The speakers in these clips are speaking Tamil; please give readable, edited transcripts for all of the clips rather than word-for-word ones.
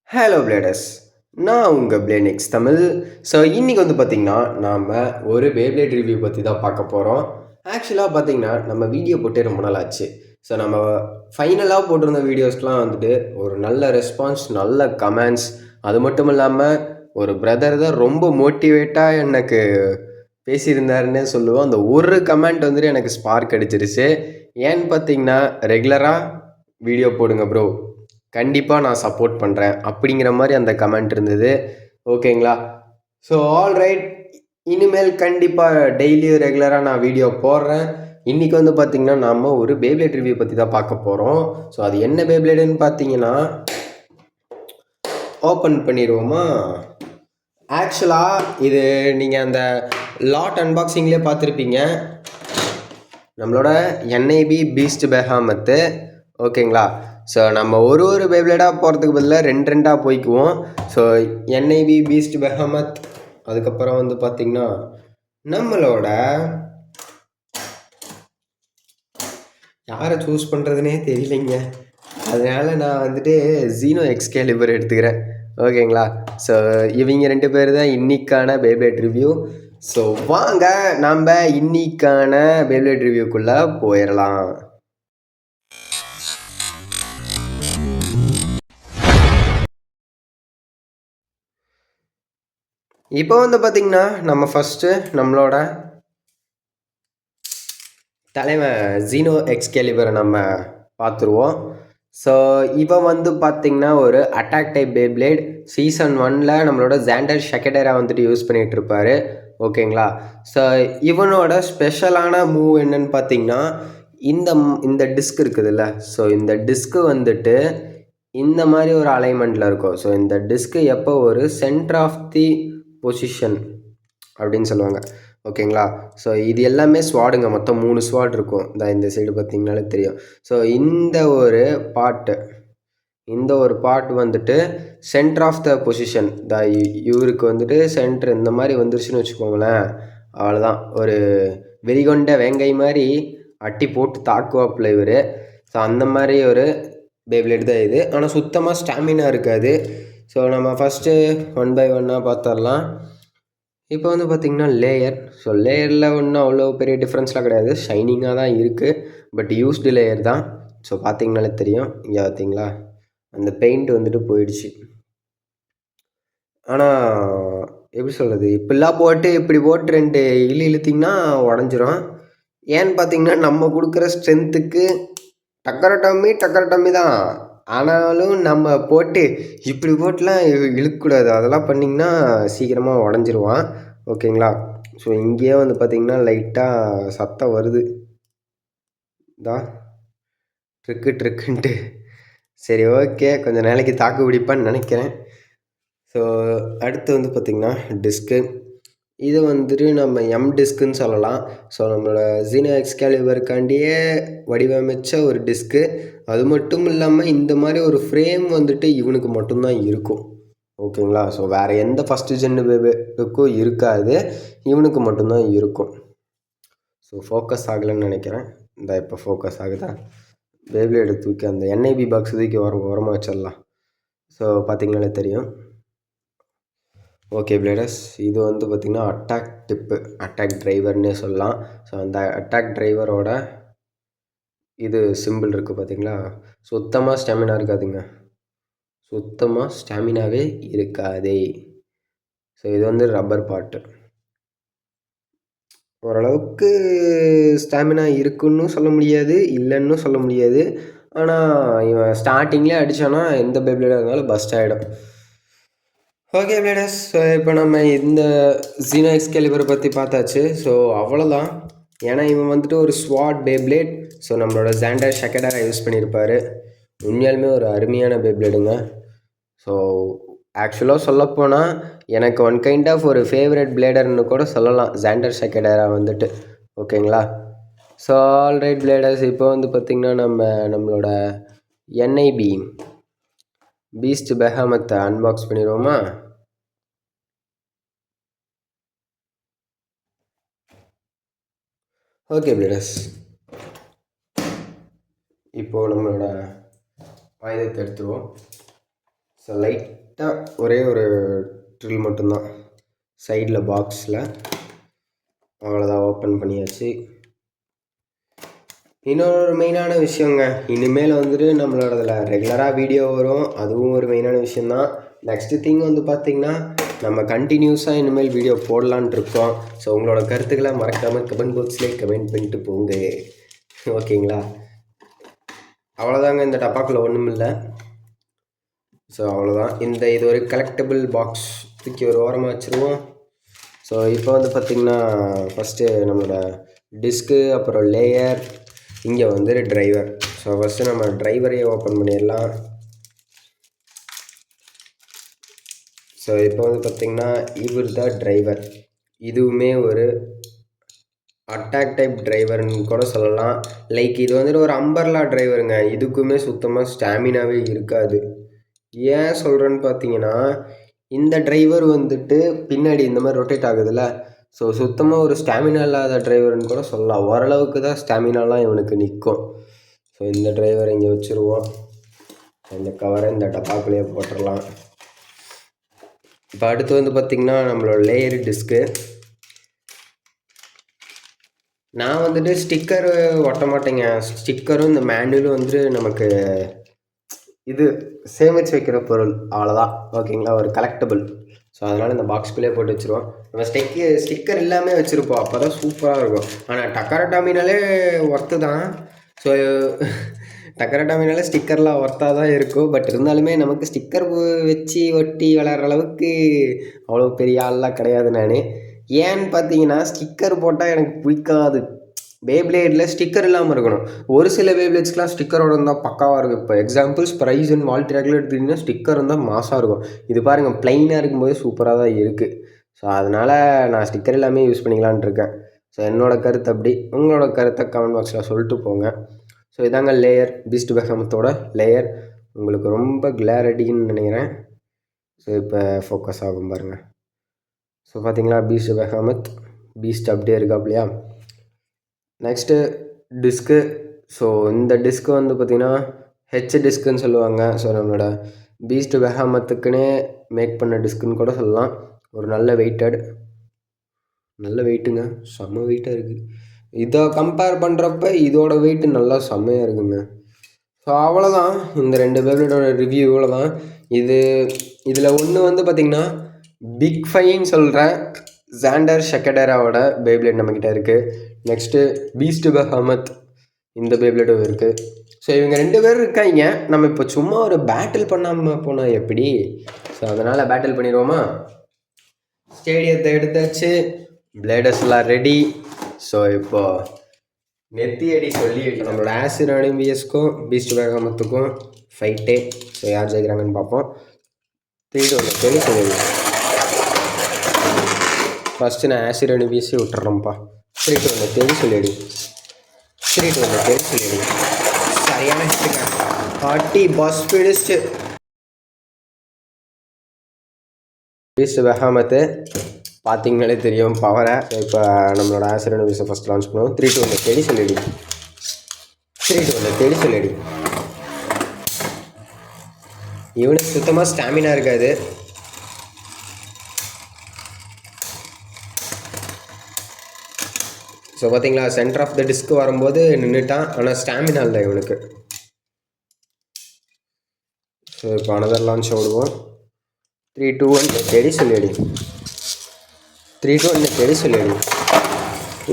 ஹலோ பிளேடர்ஸ், நான் உங்கள் பிளேனிக்ஸ் தமிழ். ஸோ இன்றைக்கி வந்து பார்த்திங்கன்னா நாம் ஒரு பேப்ளேட் ரிவ்யூ பற்றி தான் பார்க்க போகிறோம். ஆக்சுவலாக பார்த்திங்கன்னா நம்ம வீடியோ போட்டே ரொம்ப நாள் ஆச்சு. ஸோ நம்ம ஃபைனலாக போட்டிருந்த வீடியோஸ்க்கெலாம் வந்துட்டு ஒரு நல்ல ரெஸ்பான்ஸ், நல்ல கமெண்ட்ஸ். அது மட்டும் இல்லாமல் ஒரு பிரதர் தான் ரொம்ப மோட்டிவேட்டாக எனக்கு பேசியிருந்தாருன்னே சொல்லுவோம். அந்த ஒரு கமெண்ட் வந்துட்டு எனக்கு ஸ்பார்க் அடிச்சிருச்சு. ஏன்னு பார்த்தீங்கன்னா, ரெகுலராக வீடியோ போடுங்க ப்ரோ, கண்டிப்பாக நான் சப்போர்ட் பண்ணுறேன் அப்படிங்கிற மாதிரி அந்த கமெண்ட் இருந்தது. ஓகேங்களா? ஸோ ஆல்ரைட், இனிமேல் கண்டிப்பாக டெய்லியும் ரெகுலராக நான் வீடியோ போடுறேன். இன்றைக்கி வந்து பார்த்திங்கன்னா நாம் ஒரு பேப்ளேட் ரிவ்யூ பற்றி தான் பார்க்க போகிறோம். ஸோ அது என்ன பேப்ளேடுன்னு பார்த்தீங்கன்னா, ஓப்பன் பண்ணிடுவோமா? ஆக்சுவலாக இது நீங்கள் அந்த லாட் அன்பாக்சிங்லேயே பார்த்துருப்பீங்க. நம்மளோட என்ஐபி பீஸ்ட் பெஹாமத்து. ஓகேங்களா? ஸோ நம்ம ஒரு பேப்ளேடாக போகிறதுக்கு பதிலாக ரெண்டாக போய்க்குவோம். ஸோ என்ஐபி பீஸ்ட் பெஹமத், அதுக்கப்புறம் வந்து பார்த்திங்கன்னா நம்மளோட யாரை சூஸ் பண்ணுறதுனே தெரியலைங்க. அதனால் நான் வந்துட்டு ஜீனோ எக்ஸ்கேலிபர் எடுத்துக்கிறேன். ஓகேங்களா? ஸோ இவங்க 2 பேர் தான் இன்றைக்கான பேப்ளேட் ரிவ்யூ. ஸோ வாங்க நம்ம இன்னைக்கான பேப்ளேட் ரிவ்யூக்குள்ளே போயிடலாம். இப்போ வந்து பார்த்திங்கன்னா நம்ம ஃபஸ்ட்டு நம்மளோட தலைவன் ஜீனோ எக்ஸ்கேலிபரை நம்ம பார்த்துருவோம். ஸோ இவன் வந்து பார்த்திங்கன்னா ஒரு அட்டாக் டைப் பேப்ளேட். சீசன் 1ல் நம்மளோட ஜாண்டர் ஷெகடேரா வந்துட்டு யூஸ் பண்ணிகிட்ருப்பார். ஓகேங்களா? ஸோ இவனோட ஸ்பெஷலான மூவ் என்னன்னு பார்த்திங்கன்னா, இந்த டிஸ்க் இருக்குதுல்ல, ஸோ இந்த டிஸ்க்கு வந்துட்டு இந்த மாதிரி ஒரு அலைன்மெண்ட்டில் இருக்கும். ஸோ இந்த டிஸ்க்கு எப்போ ஒரு சென்டர் ஆஃப் தி பொசிஷன் அப்படின்னு சொல்லுவாங்க. ஓகேங்களா? ஸோ இது எல்லாமே ஸ்வாடுங்க. மொத்தம் 3 ஸ்வாட் இருக்கும். இந்த சைடு பார்த்தீங்கனாலே தெரியும். ஸோ இந்த ஒரு பார்ட் வந்துட்டு சென்டர் ஆஃப் த பொசிஷன். இவருக்கு வந்துட்டு சென்டர் இந்த மாதிரி வந்துருச்சுன்னு வச்சுக்கோங்களேன், அவ்வளோதான். ஒரு வெறிகொண்ட வேங்கை மாதிரி அட்டி போட்டு தாக்குவாப்பில் இவர். ஸோ அந்த மாதிரி ஒரு பேப்ளேட் தான் இது. ஆனால் சுத்தமாக ஸ்டாமினா இருக்காது. ஸோ நம்ம ஃபஸ்ட்டு 1 by 1 பார்த்துடலாம். இப்போ வந்து பார்த்திங்கன்னா லேயர். ஸோ லேயரில் ஒன்றும் அவ்வளோ பெரிய டிஃப்ரென்ஸ்லாம் கிடையாது. ஷைனிங்காக தான் இருக்குது. பட் யூஸ்டு லேயர் தான். ஸோ பார்த்திங்கனாலே தெரியும். இங்கே பார்த்திங்களா, அந்த பெயிண்ட் வந்துட்டு போயிடுச்சு. ஆனால் எப்படி சொல்கிறது, இப்படிலாம் போட்டு இப்படி போட்டு 2 இழுத்திங்கன்னா உடஞ்சிரும். ஏன்னு பார்த்திங்கன்னா நம்ம கொடுக்குற ஸ்ட்ரென்த்துக்கு டக்கர டம்மி தான். ஆனாலும் நம்ம போட்டு இப்படி போட்டுலாம் இழுக்கக்கூடாது. அதெல்லாம் பண்ணிங்கன்னா சீக்கிரமாக உடஞ்சிருவான். ஓகேங்களா? ஸோ இங்கேயே வந்து பார்த்திங்கன்னா லைட்டாக சத்தம் வருது தான், ட்ரிக்குன்ட்டு. சரி, ஓகே, கொஞ்சம் நாளைக்கு தாக்கு பிடிப்பான்னு நினைக்கிறேன். ஸோ அடுத்து வந்து பார்த்திங்கன்னா டிஸ்க்கு. இது வந்துட்டு நம்ம டிஸ்க்குன்னு சொல்லலாம். ஸோ நம்மளோட ஜீனோ எக்ஸ்கேலிபருக்காண்டியே வடிவமைச்ச ஒரு டிஸ்க்கு. அது மட்டும் இல்லாமல் இந்த மாதிரி ஒரு ஃப்ரேம் வந்துட்டு இவனுக்கு மட்டும்தான் இருக்கும். ஓகேங்களா? ஸோ வேறு எந்த ஃபஸ்ட்டு ஜென்னு பேபுக்கும் இருக்காது, இவனுக்கு மட்டும்தான் இருக்கும். ஸோ ஃபோக்கஸ் ஆகலைன்னு நினைக்கிறேன். இப்போ ஃபோக்கஸ் ஆகுதா? பேப்ளேடை தூக்கி அந்த என்ஐபி பாக்ஸ் தூக்கி ஓரமாக வச்சிடலாம். ஸோ பார்த்திங்கனாலே தெரியும். ஓகே பிளேடர்ஸ், இது வந்து பார்த்திங்கன்னா அட்டாக் டிரைவர்னே சொல்லலாம். ஸோ அந்த அட்டாக் டிரைவரோட இது சிம்பிள் இருக்குது பார்த்திங்களா. சுத்தமாக ஸ்டாமினா இருக்காதுங்க. சுத்தமாக ஸ்டாமினாவே இருக்காதே. ஸோ இது வந்து ரப்பர் பார்ட்டு. ஓரளவுக்கு ஸ்டாமினா இருக்குன்னு சொல்ல முடியாது, இல்லைன்னு சொல்ல முடியாது. ஆனால் இவன் ஸ்டார்டிங்லேயே அடித்தானா எந்த பேப்ளேடாக இருந்தாலும் பஸ்ட் ஆகிடும். ஓகே பிளேடர்ஸ், ஸோ இப்போ நம்ம இந்த ஜீனோ எக்ஸ்கேலிபரை பற்றி பார்த்தாச்சு. ஸோ அவ்வளோதான். ஏன்னா இவன் வந்துட்டு ஒரு ஸ்வாட் பேப்ளேட். ஸோ நம்மளோட ஜாண்டர் ஷெகடேரா யூஸ் பண்ணியிருப்பார். உண்மையாலுமே ஒரு அருமையான பேப்ளேடுங்க. ஸோ ஆக்சுவலாக சொல்லப்போனால் எனக்கு ஒன் கைண்ட் ஆஃப் ஒரு ஃபேவரட் பிளேடர்னு கூட சொல்லலாம் ஜாண்டர் ஷெகடேரா வந்துட்டு. ஓகேங்களா? ஸோ ஆல்ரைட் பிளேடர்ஸ், இப்போ வந்து பார்த்திங்கன்னா நம்மளோட என்ஐபி பீஸ்ட் பெஹமத்தை அன்பாக்ஸ் பண்ணிடுவோமா? ஓகே பிளேடர்ஸ், இப்போது நம்மளோட ஆயுதத்தை எடுத்துருவோம். ஸோ லைட்டாக ஒரே ஒரு ட்ரில் மட்டும்தான் சைடில் பாக்ஸில். அவ்வளோதான், ஓப்பன் பண்ணியாச்சு. இன்னொரு மெயினான விஷயங்க, இனிமேல் வந்துட்டு நம்மளோடதில் ரெகுலராக வீடியோ வரும், அதுவும் ஒரு மெயினான விஷயந்தான். நெக்ஸ்ட்டு திங் வந்து பார்த்திங்கன்னா, நம்ம கண்டினியூஸாக இனிமேல் வீடியோ போடலான் இருக்கோம். ஸோ உங்களோட கருத்துக்களை மறக்காமல் கமெண்ட் பாக்ஸ்லேயே கமெண்ட் பண்ணிட்டு போங்க, ஓகேங்களா? அவ்வளோதாங்க, இந்த டப்பாக்குள்ளே ஒன்றும் இல்லை. ஸோ அவ்வளோதான். இது ஒரு கலெக்டபிள் பாக்ஸ், தூக்கி ஒரு ஓரமாக வச்சுருவோம். ஸோ இப்போ வந்து பார்த்திங்கன்னா ஃபஸ்ட்டு நம்மளோட டிஸ்க்கு, அப்புறம் லேயர், இங்கே வந்து டிரைவர். ஸோ ஃபஸ்ட்டு நம்ம டிரைவரையே ஓப்பன் பண்ணிடலாம். ஸோ இப்போ வந்து பார்த்திங்கன்னா இவர் தான் டிரைவர். இதுவுமே ஒரு அட்டாக் டைப் டிரைவர்னு கூட சொல்லலாம். லைக் இது வந்துட்டு ஒரு அம்பர்லா டிரைவருங்க. இதுக்குமே சுத்தமாக ஸ்டாமினாவே இருக்காது. ஏன் சொல்கிறேன்னு பார்த்தீங்கன்னா, இந்த டிரைவர் வந்துட்டு பின்னாடி இந்த மாதிரி ரொட்டேட் ஆகுதுல்ல, ஸோ சுத்தமாக ஒரு ஸ்டாமினா இல்லாத டிரைவர்னு கூட சொல்லலாம். ஓரளவுக்கு தான் ஸ்டாமினாலாம் இவனுக்கு நிற்கும். ஸோ இந்த டிரைவர் இங்கே வச்சுருவோம். இந்த கவரை இந்த டப்பாக்குள்ளேயே போட்டுடலாம். இப்போ அடுத்து வந்து பார்த்திங்கன்னா நம்மளோட லேயர் டிஸ்க்கு. நான் வந்துட்டு ஸ்டிக்கரு ஒட்ட மாட்டேங்க. ஸ்டிக்கரும் இந்த மேனுவலும் வந்துட்டு நமக்கு இது சேமித்து வைக்கிற பொருள், அவ்வளோதான், ஓகேங்களா? ஒரு கலெக்டபிள். ஸோ அதனால் இந்த பாக்ஸ்குள்ளேயே போட்டு வச்சுருவோம். நம்ம ஸ்டிக்கர் எல்லாமே வச்சுருப்போம், அப்போ தான் சூப்பராக இருக்கும். ஆனால் டக்கரட்டாமினாலே ஒர்த்து தான். ஸோ டக்கரட்டாமினாலே ஸ்டிக்கர்லாம் ஒர்த்தாக தான் இருக்கும். பட் இருந்தாலுமே நமக்கு ஸ்டிக்கர் வச்சு ஒட்டி விளையாடுற அளவுக்கு அவ்வளோ பெரிய ஆள்லாம் கிடையாது நான். ஏன்னு பார்த்தீங்கன்னா, ஸ்டிக்கர் போட்டால் எனக்கு பிடிக்காது. பேப்ளேடில் ஸ்டிக்கர் இல்லாமல் இருக்கணும். ஒரு சில பேப்ளேட்ஸ்க்கெலாம் ஸ்டிக்கரோட இருந்தால் பக்காவாக இருக்கும். இப்போ எக்ஸாம்பிள்ஸ் ப்ரைஸ் அண்ட் வால் ட்ராக்ல எடுத்துக்கிட்டிங்கன்னா ஸ்டிக்கர் இருந்தால் மாசாக இருக்கும். இது பாருங்கள், ப்ளைனாக இருக்கும்போது சூப்பராக தான் இருக்குது. ஸோ அதனால் நான் ஸ்டிக்கர் எல்லாமே யூஸ் பண்ணிக்கலான் இருக்கேன். ஸோ என்னோடய கருத்து அப்படி. உங்களோட கருத்தை கமெண்ட் பாக்ஸில் சொல்லிட்டு போங்க. ஸோ இதாங்க லேயர், பீஸ்ட் பெஹமத்தோட லேயர். உங்களுக்கு ரொம்ப கிளாரிட்டின்னு நினைக்கிறேன். ஸோ இப்போ ஃபோக்கஸ் ஆகும் பாருங்கள். ஸோ பார்த்தீங்களா, பீஸ்ட் பெஹமத், பீஸ்ட் அப்படியே இருக்காப்லையா? Next disc. ஸோ இந்த டிஸ்க்கு வந்து பார்த்திங்கன்னா ஹெச் டிஸ்க்குன்னு சொல்லுவாங்க. ஸோ நம்மளோட பீஸ்ட் பெஹமத்துக்குன்னே மேக் பண்ண டிஸ்க்குன்னு கூட சொல்லலாம். ஒரு நல்ல வெயிட்டுங்க, செம்ம வெயிட்டாக இருக்குது. இதை கம்பேர் பண்ணுறப்ப இதோட வெயிட்டு நல்லா செம்மையாக இருக்குங்க. ஸோ அவ்வளோதான், இந்த 2 பேப்ளேட்டோட ரிவ்யூ இவ்வளோ தான். இதில் ஒன்று வந்து பார்த்திங்கன்னா பிக் ஃபைன்னு சொல்கிற ஜாண்டர் ஷெக்கடராவோட பேப்ளேட் நம்மக்கிட்ட இருக்குது. நெக்ஸ்ட்டு பீஸ்ட் பெஹமத், இந்த பேப்ளேட்டும் இருக்குது. ஸோ இவங்க 2 பேரும் இருக்காங்க. நம்ம இப்போ சும்மா ஒரு பேட்டில் பண்ணாமல் போனால் எப்படி? ஸோ அதனால் பேட்டில் பண்ணிடுவோமா? ஸ்டேடியத்தை எடுத்தாச்சு, பிளேடர்ஸ்லாம் ரெடி. ஸோ இப்போது நெத்தி அடி சொல்லி நம்மளோட ஆசிட் அனிபிஎஸ்க்கும் பீஸ்ட் பெஹமத்துக்கும் ஃபைட்டே. ஸோ யார் ஜெயிக்கிறாங்கன்னு பார்ப்போம். 3-1 சொல்லி ஃபஸ்ட்டு நான் ஆசிட் அனிபிஎஸ்ஸே விட்டுறேன்ப்பா. 3-1 சொல்லிடு. 3-1 சொல்லிடு. சரியான ஹிட்டுங்க, பாட்டி பாஸ் பிடிச்சு. பீஸ்ட் பெஹமத்து பார்த்தீங்கனாலே தெரியும் பவரை. இப்போ நம்மளோட ஆசிட் அனிபிஎஸ்ஸை ஃபஸ்ட் லான்ச் பண்ணுவோம். 3-1 சொல்லிடு. 3-1 சொல்லிடு. இவனுக்கு சுத்தமாக ஸ்டாமினா இருக்காது. ஸோ பார்த்தீங்களா, சென்டர் ஆஃப் த டிஸ்க் வரும்போது நின்றுட்டான். ஆனால் ஸ்டாமினா இல்லை இவனுக்கு. ஸோ இப்போ அனதர் லான்ச் விடுவோம். 3-2-1 சொல்லிடு. 3-2-1 சொல்லிடு.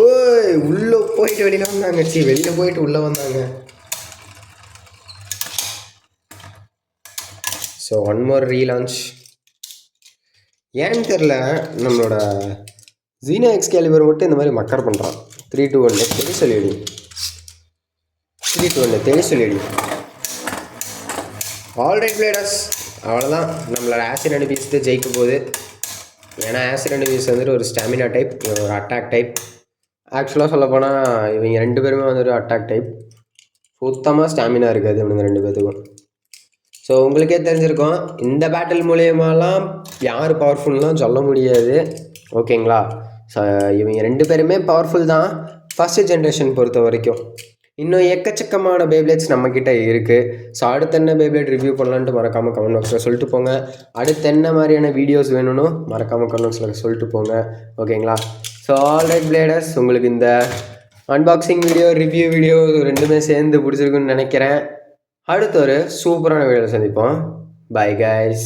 ஓய், உள்ளே போயிட்டு வெளியில் வந்தாங்க. வெளியில் போயிட்டு உள்ளே வந்தாங்க. So 1 more relaunch. ஏன்னு தெரில, நம்மளோட ஜீனா எக்ஸ்கேலிபர் மட்டும் இந்த மாதிரி மக்கர் பண்ணுறான். 3-2-1 சொல்லிடு. 3-2-1 சொல்லிடு. ஆல்ரைட் பிளேடர்ஸ், அவ்வளோதான். நம்மளோட ஆசிட் அனிபிஎஸ் தான் ஜெயிக்க போகுது. ஏன்னா ஆசிட் அனிபிஎஸ் வந்துட்டு ஒரு ஸ்டாமினா டைப், ஒரு அட்டாக் டைப். ஆக்சுவலாக சொல்லப்போனால் இவங்க 2 பேருமே வந்துட்டு அட்டாக் டைப். சுத்தமாக ஸ்டாமினா இருக்காது இவனுங்க 2 பேர்த்துக்கும். ஸோ உங்களுக்கே தெரிஞ்சிருக்கோம், இந்த பேட்டில் மூலியமாலாம் யார் பவர்ஃபுல்லாம் சொல்ல முடியாது, ஓகேங்களா? ஸோ இவங்க 2 பேருமே பவர்ஃபுல் தான் ஃபஸ்ட்டு ஜென்ரேஷன் பொறுத்த வரைக்கும். இன்னும் எக்கச்சக்கமான பேப்ளேட்ஸ் நம்மக்கிட்ட இருக்குது. ஸோ அடுத்து என்ன பேப்ளேட் ரிவ்யூ பண்ணலான்ட்டு மறக்காமல் கமெண்ட் பாக்ஸில் சொல்லிட்டு போங்க. அடுத்து என்ன மாதிரியான வீடியோஸ் வேணும்னு மறக்காமல் கமெண்ட் பாக்ஸில் சொல்லிட்டு போங்க. ஓகேங்களா? ஸோ ஆல்ரைட் பிளேடர்ஸ், உங்களுக்கு இந்த அன்பாக்சிங் வீடியோ, ரிவ்யூ வீடியோ ரெண்டுமே சேர்ந்து பிடிச்சிருக்குன்னு நினைக்கிறேன். அடுத்து ஒரு சூப்பரான வீடியோவில் சந்திப்போம். Bye guys.